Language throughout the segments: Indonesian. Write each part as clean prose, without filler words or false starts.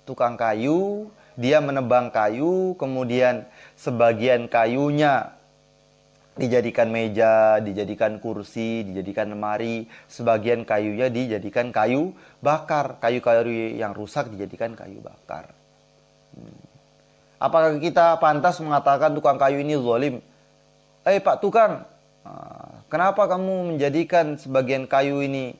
tukang kayu, dia menebang kayu, kemudian sebagian kayunya dijadikan meja, dijadikan kursi, dijadikan lemari, sebagian kayunya dijadikan kayu bakar, kayu-kayu yang rusak dijadikan kayu bakar. Apakah kita pantas mengatakan tukang kayu ini zalim? Pak tukang, kenapa kamu menjadikan sebagian kayu ini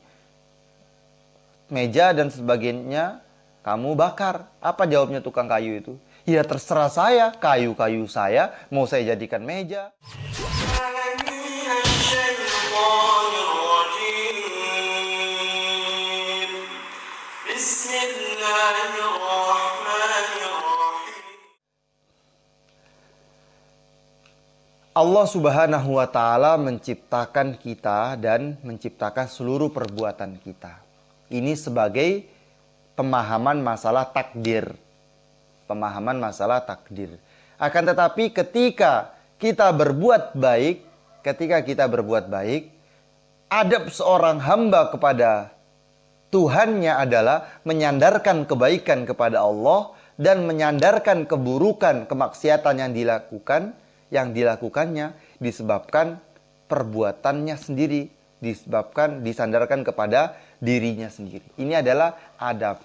meja dan sebagiannya kamu bakar? Apa jawabnya tukang kayu itu? Ya terserah saya, kayu-kayu saya mau saya jadikan meja. Allah Subhanahu wa Ta'ala menciptakan kita dan menciptakan seluruh perbuatan kita. Ini sebagai pemahaman masalah takdir. Pemahaman masalah takdir. Akan tetapi ketika kita berbuat baik, adab seorang hamba kepada Tuhannya adalah menyandarkan kebaikan kepada Allah dan menyandarkan keburukan, kemaksiatan yang dilakukannya disebabkan perbuatannya sendiri, disandarkan kepada dirinya sendiri. Ini adalah adab.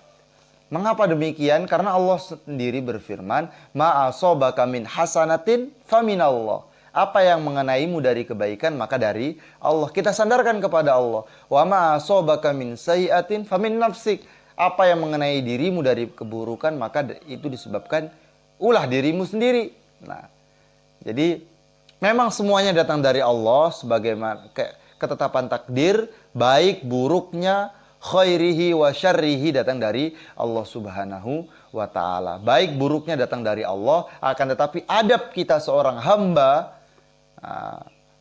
Mengapa demikian? Karena Allah sendiri berfirman, "Ma asabaka min hasanatin faminallah." Apa yang mengenaimu dari kebaikan maka dari Allah. Kita sandarkan kepada Allah. "Wa ma asabaka min sayyi'atin famin nafsik." Apa yang mengenai dirimu dari keburukan maka itu disebabkan ulah dirimu sendiri. Nah, jadi memang semuanya datang dari Allah sebagaimana ketetapan takdir, baik buruknya, khairihi wa syarrihi datang dari Allah Subhanahu wa Ta'ala. Baik buruknya datang dari Allah, akan tetapi adab kita seorang hamba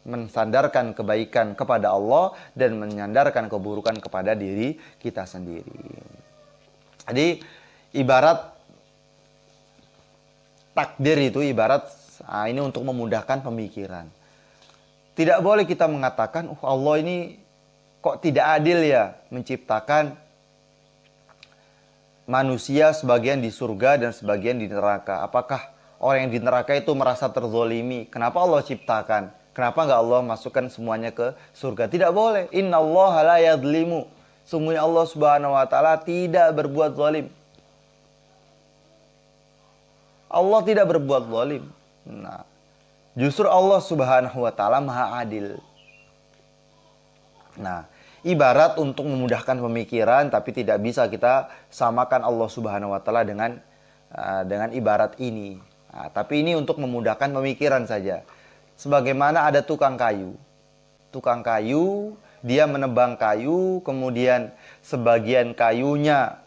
mensandarkan kebaikan kepada Allah dan menyandarkan keburukan kepada diri kita sendiri. Jadi ibarat takdir itu ini untuk memudahkan pemikiran. Tidak boleh kita mengatakan, Allah ini kok tidak adil ya menciptakan manusia sebagian di surga dan sebagian di neraka. Apakah orang yang di neraka itu merasa terzolimi? Kenapa Allah ciptakan? Kenapa nggak Allah masukkan semuanya ke surga? Tidak boleh. Innallaha la yadlimu. Sungguhnya Allah Subhanahu wa Ta'ala tidak berbuat zalim. Allah tidak berbuat zalim. Nah, justru Allah Subhanahu wa Ta'ala Maha Adil. Nah, ibarat untuk memudahkan pemikiran, tapi tidak bisa kita samakan Allah Subhanahu wa Ta'ala dengan ibarat ini. Nah, tapi ini untuk memudahkan pemikiran saja. Sebagaimana ada tukang kayu. Tukang kayu, dia menebang kayu, kemudian sebagian kayunya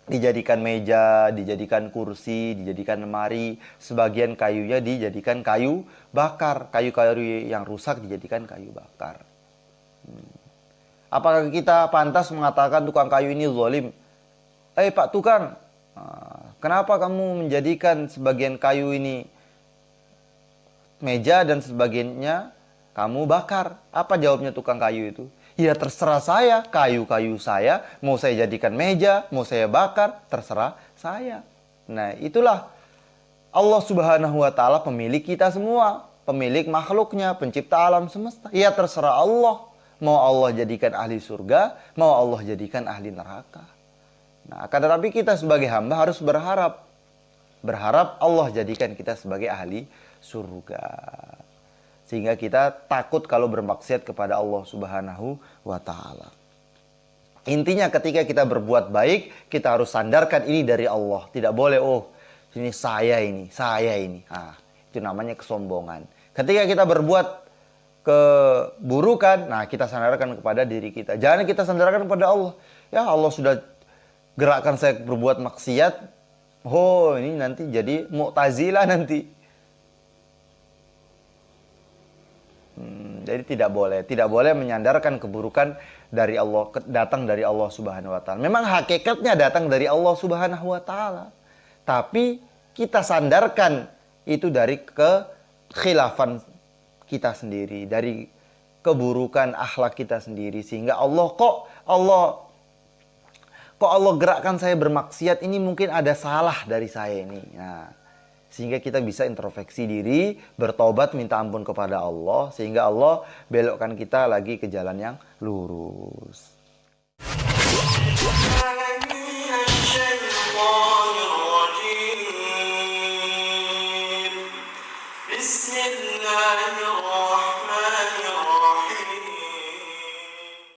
dijadikan meja, dijadikan kursi, dijadikan lemari, sebagian kayunya dijadikan kayu bakar, kayu-kayu yang rusak dijadikan kayu bakar. Apakah kita pantas mengatakan tukang kayu ini zalim? Pak tukang, kenapa kamu menjadikan sebagian kayu ini meja dan sebagiannya kamu bakar? Apa jawabnya tukang kayu itu? Ya terserah saya, kayu-kayu saya mau saya jadikan meja, mau saya bakar, terserah saya. Nah, itulah Allah Subhanahu wa Ta'ala pemilik kita semua, pemilik makhluknya, pencipta alam semesta. Ya terserah Allah, mau Allah jadikan ahli surga, mau Allah jadikan ahli neraka. Nah, akan tetapi kita sebagai hamba harus berharap Allah jadikan kita sebagai ahli surga. Sehingga kita takut kalau bermaksiat kepada Allah Subhanahu wa Ta'ala. Intinya ketika kita berbuat baik, kita harus sandarkan ini dari Allah. Tidak boleh, ini saya ini. Itu namanya kesombongan. Ketika kita berbuat keburukan, kita sandarkan kepada diri kita. Jangan kita sandarkan kepada Allah. Ya Allah sudah gerakkan saya berbuat maksiat. Ini nanti jadi Mu'tazilah nanti. Jadi tidak boleh menyandarkan keburukan dari Allah, datang dari Allah Subhanahu wa Ta'ala. Memang hakikatnya datang dari Allah Subhanahu wa Ta'ala. Tapi kita sandarkan itu dari kekhilafan kita sendiri, dari keburukan akhlak kita sendiri, sehingga Allah kok Allah gerakkan saya bermaksiat, ini mungkin ada salah dari saya ini. Nah, sehingga kita bisa introspeksi diri, bertobat, minta ampun kepada Allah, sehingga Allah belokkan kita lagi ke jalan yang lurus. بسم الله